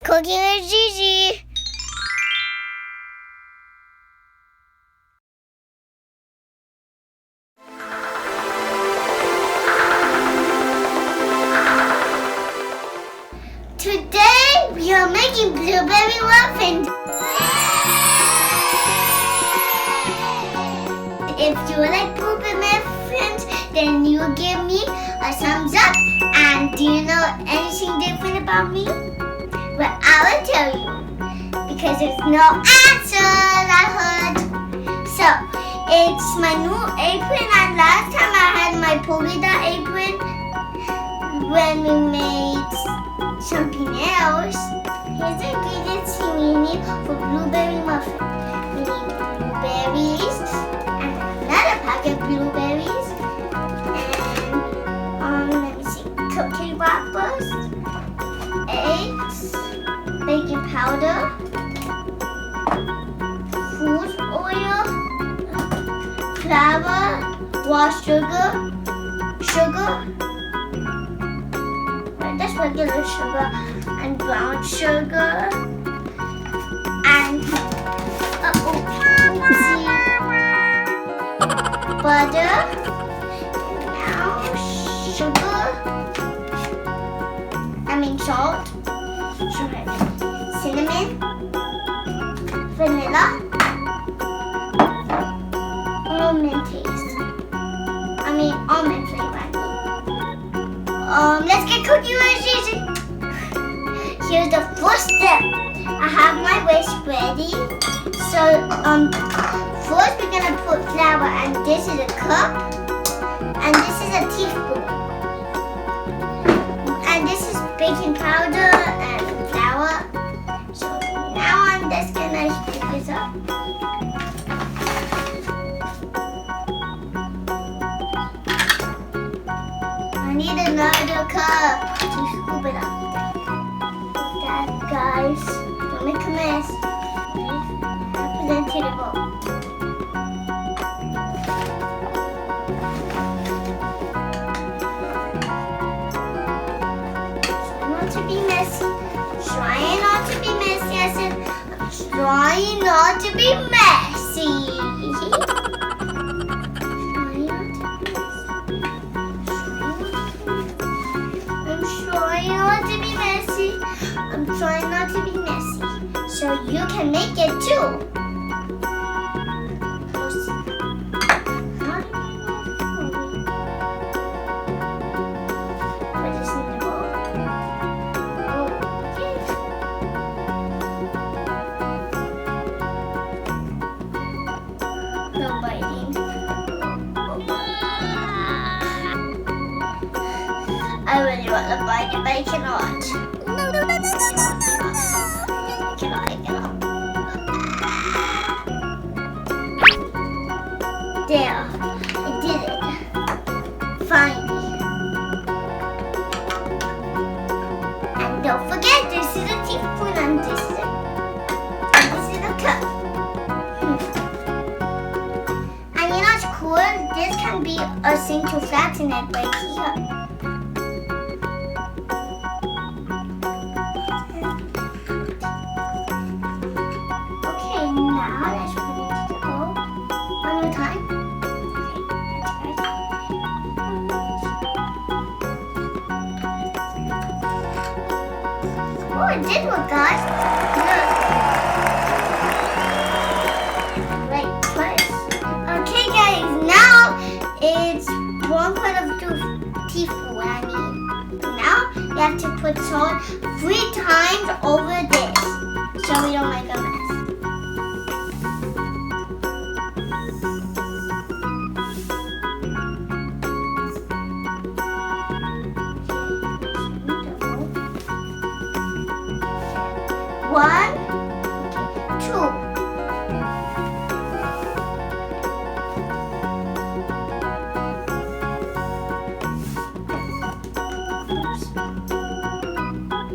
Cooking with Gigi. Today we are making blueberry muffins. If you like blueberry muffins, then you give me a thumbs up. And do you know anything different about me? Well, I will tell you, because there's no answer, I heard. So, it's my new apron, and last time I had my polka dot apron when we made something else. Here's the ingredients we need for blueberry muffin. We need blueberries, and another packet of blueberries, and let me see, cookie wrappers, eggs, baking powder, food oil, flour, raw sugar, that's regular sugar, and brown sugar, and butter, now sugar, salt, cinnamon, vanilla, almond flavor. Let's get cooking with Gigi. Here's the first step. I have my whisk ready. So first we're gonna put flour, and this is a cup, and this is a teaspoon, and this is baking powder and flour. So now I'm just gonna heat this up. I need another cup to scoop it up. Like that, guys. Don't make a mess. Put it into the bowl. Try not to be messy. Trying not to be messy. I said, I'm trying not to be messy. I'm trying not to be messy, so you can make it too. Put this in the bowl. No biting. I really want to bite it, but I cannot. There, I did it. Finally. And don't forget, this is a teaspoon, and this is a cup. And you know what's cool? This can be a thing to flatten it right here. Oh, it did work, guys. Look. Right, twice. Okay, guys, now it's 1/4 of the teaspoon. Now you have to put salt 3 times over this, so we don't make a mess. One, two.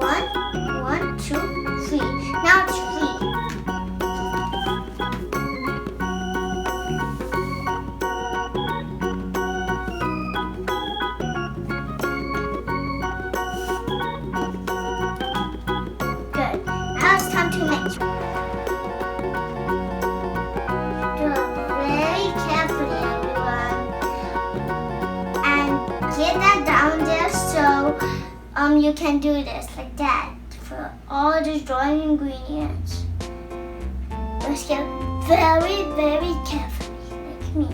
One, two, three. Now it's 3. Good. you can do this like that for all the dry ingredients. Let's get very, very carefully, like me.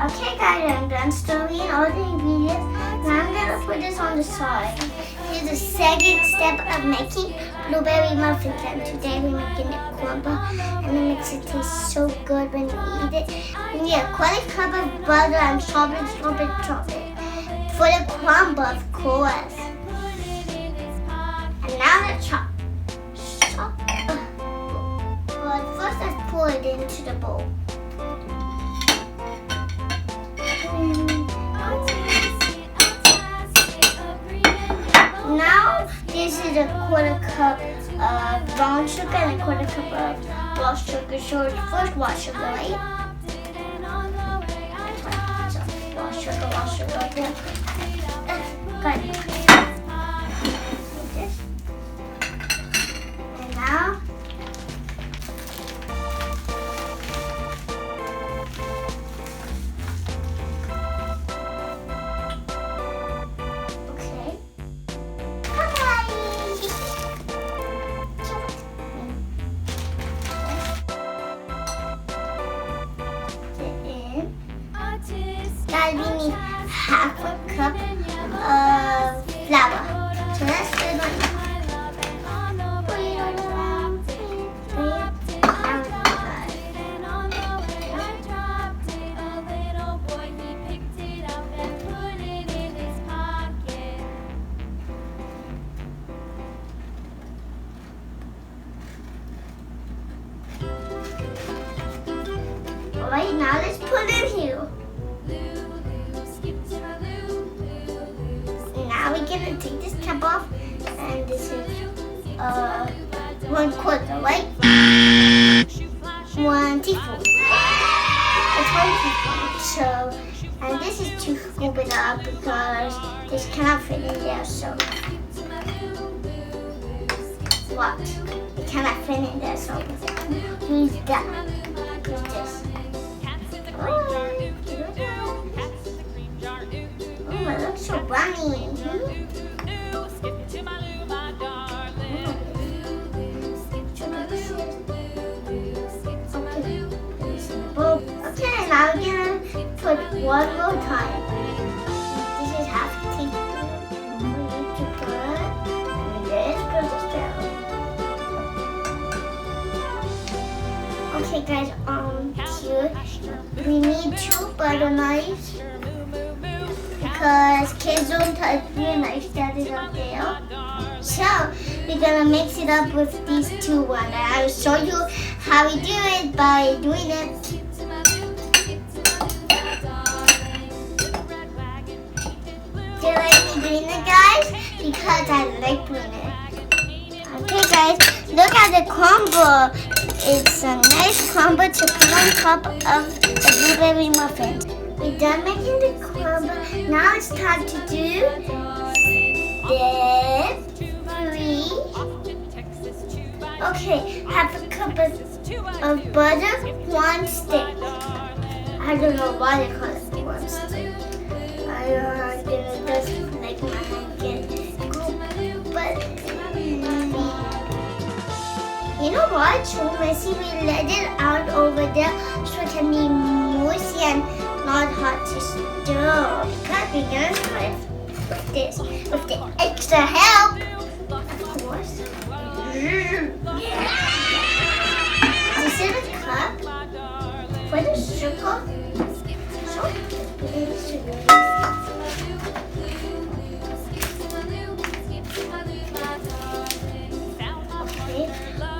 Okay guys, I'm done stirring all the ingredients. Now I'm gonna put this on the side. Here's the second step of making blueberry muffins, and today we're making a crumble, and it makes it taste so good when you eat it. You need a quarter cup of butter and chop it for the crumble, of course. And now let's chop. But first let's pour it into the bowl. Now this is a quarter cup of brown sugar and a quarter cup of raw sugar. So first raw sugar, right? So raw sugar. Yeah. Got it. This. And now we need half a cup of flour. So let's do it right now. Alright, now let's put it here. Now we're gonna take this cap off, and this is 1/4, right? 1 teaspoon. It's 1 teaspoon. So, and this is to scoop it up because this cannot fit in there. So, what? It cannot fit in there. So, use that. Use this. Alright. Oh, it looks so brownie. Okay, now we're gonna put one more time. This is half a teaspoon. We need to put this down. Okay, guys. Here we need 2 butter knives because kids don't touch the knife that is up there. So we're gonna mix it up with these 2 ones. And I'll show you how we do it by doing it. Do you like me doing it, guys? Because I like doing it. Okay, guys, look at the crumble. It's a nice crumble to put on top of the blueberry muffins. We're done making the crumble. Now it's time to do step 3. Okay, half a cup of butter, 1 stick. I don't know why they call it 1 stick. I'm gonna just make my hand get cool, but you know what? So messy. We let it out over there so it can be moist and not hot to stir. Because we're gonna try it with this, with the extra help, of course. This is a cup for the sugar. So put in the sugar.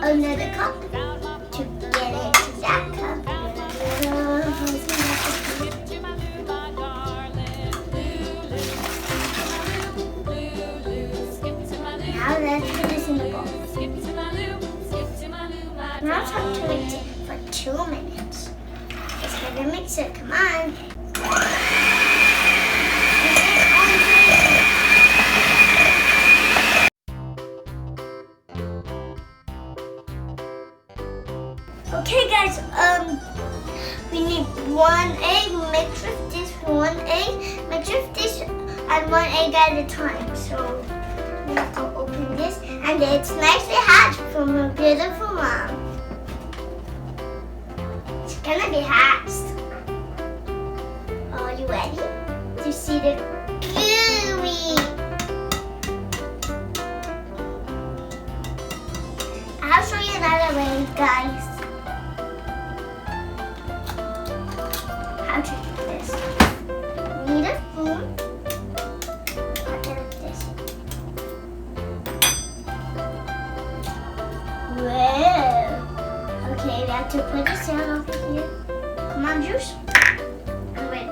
Another cup to get it to that cup. Now let's put this in the bowl. Now it's up to it for 2 minutes. Let's get the mixer. Come on. Okay guys, we need 1 egg, mix with this 1 egg, mix with this and 1 egg at a time. So we have to open this, and it's nicely hatched from a beautiful mom. It's gonna be hatched. Are you ready to see the gooey? I'll show you another way, guys. How to do this? Need a spoon. Put it like this. Whoa. Okay, we have to put the sail over here. Come on, Juice. I'm ready.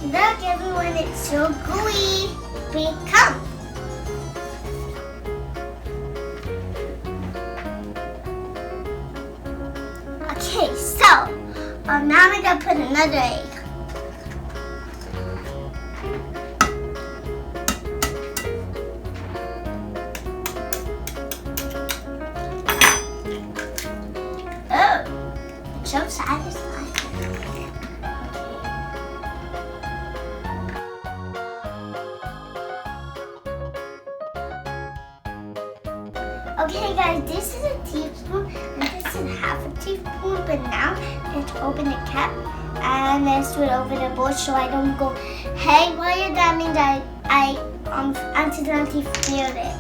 Look, everyone, it's so gooey. Come. Okay, so now we're gonna put another egg. Oh, it's so satisfying. Okay guys, this is a teaspoon and this is half a teaspoon, but now let's open the cap and let's do it over the bowl so I don't go haywire. That means I accidentally spilled it.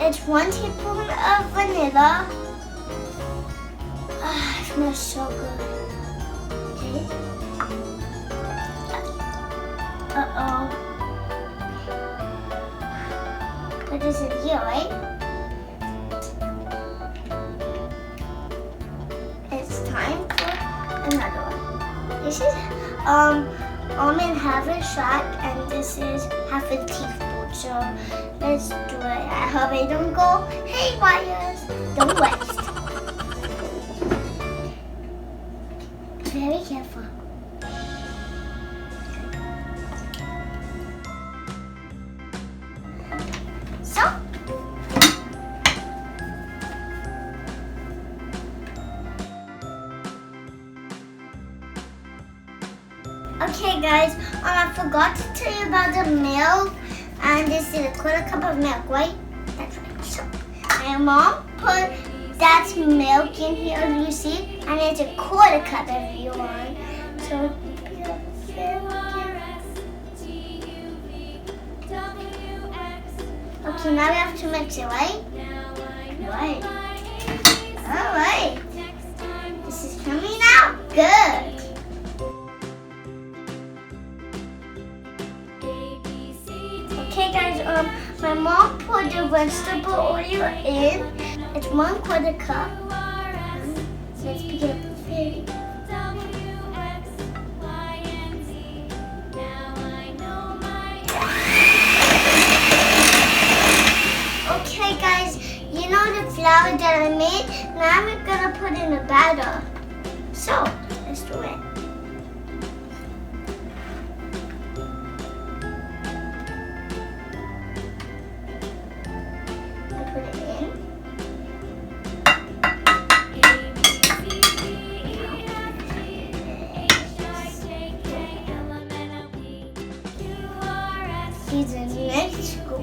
It's 1 teaspoon of vanilla. It smells so good. Okay. Uh-oh. Put this in here, right? Time for another one. This is almond half a shot and this is half a teaspoon. So let's do it. I hope I don't go haywire. Don't waste. Very careful. So. Okay guys, I forgot to tell you about the milk, and this is a 1/4 cup of milk, right? That's right. So my mom put that milk in here, you see, and it's a 1/4 cup everyone. So okay, now we have to mix it, right? Right. Alright. This is coming out good. Okay guys, my mom put the vegetable oil in. It's 1/4 cup. Let's pick it up very. Okay guys, you know the flour that I made? Now I'm gonna put in the batter. So, let's do it. He's in Mexico.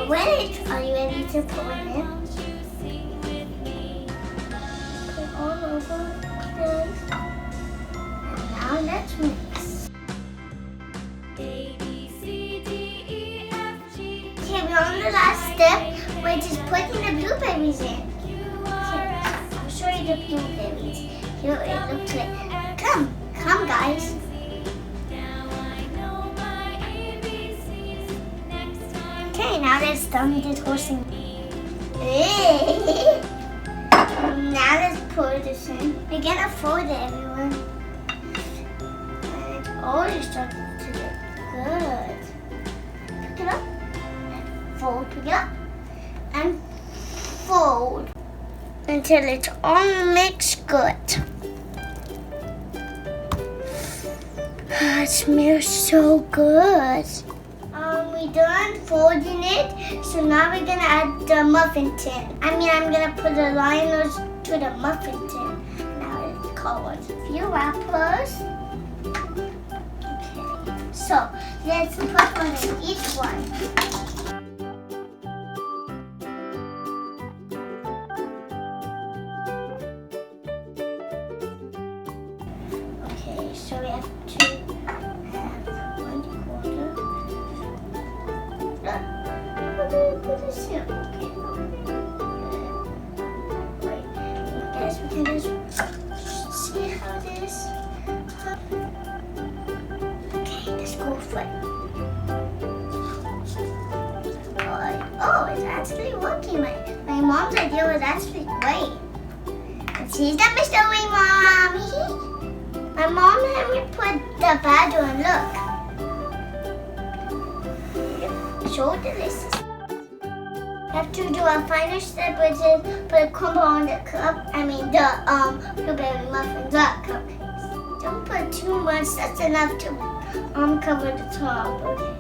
Wait, are you ready to put it in? Put all over this. And now let's mix. Okay, we're on the last step, which is putting the blueberries in. Okay, I'll show you the blueberries. Here it looks like. Come guys. Okay, now let's dump this whole thing. Now let's pour this in. We're gonna fold it, everyone. And it's already starting to look good. Pick it up. And fold, pick it up. And fold. Until it's all mixed good. It smells so good. We done folding it, so now we're gonna add the muffin tin. I'm gonna put the liners to the muffin tin. Now it's called a few wrappers. Okay, so let's put one in each one. So we have to have 1/4. How do we put this here? Okay. Wait. I guess we can just see how this. Okay, let's go for it. Oh, it's actually working. My mom's idea was actually great. And she's the mystery mom. My mom had me put the bad one, look. So delicious. You have to do a final step, which is put a crumble on the cup. The blueberry muffins cupcakes. Don't put too much, that's enough to cover the top, okay.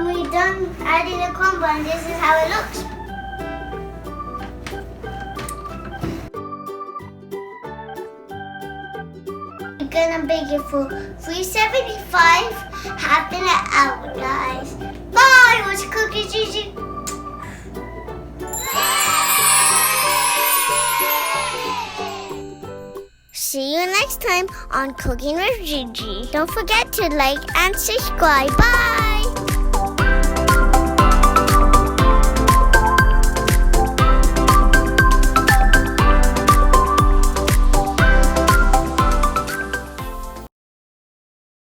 We're done adding the crumble and this is how it looks. Gonna bake it for 375, half an hour, guys. Bye, it was Cookie Gigi. See you next time on Cooking with Gigi. Don't forget to like and subscribe. Bye.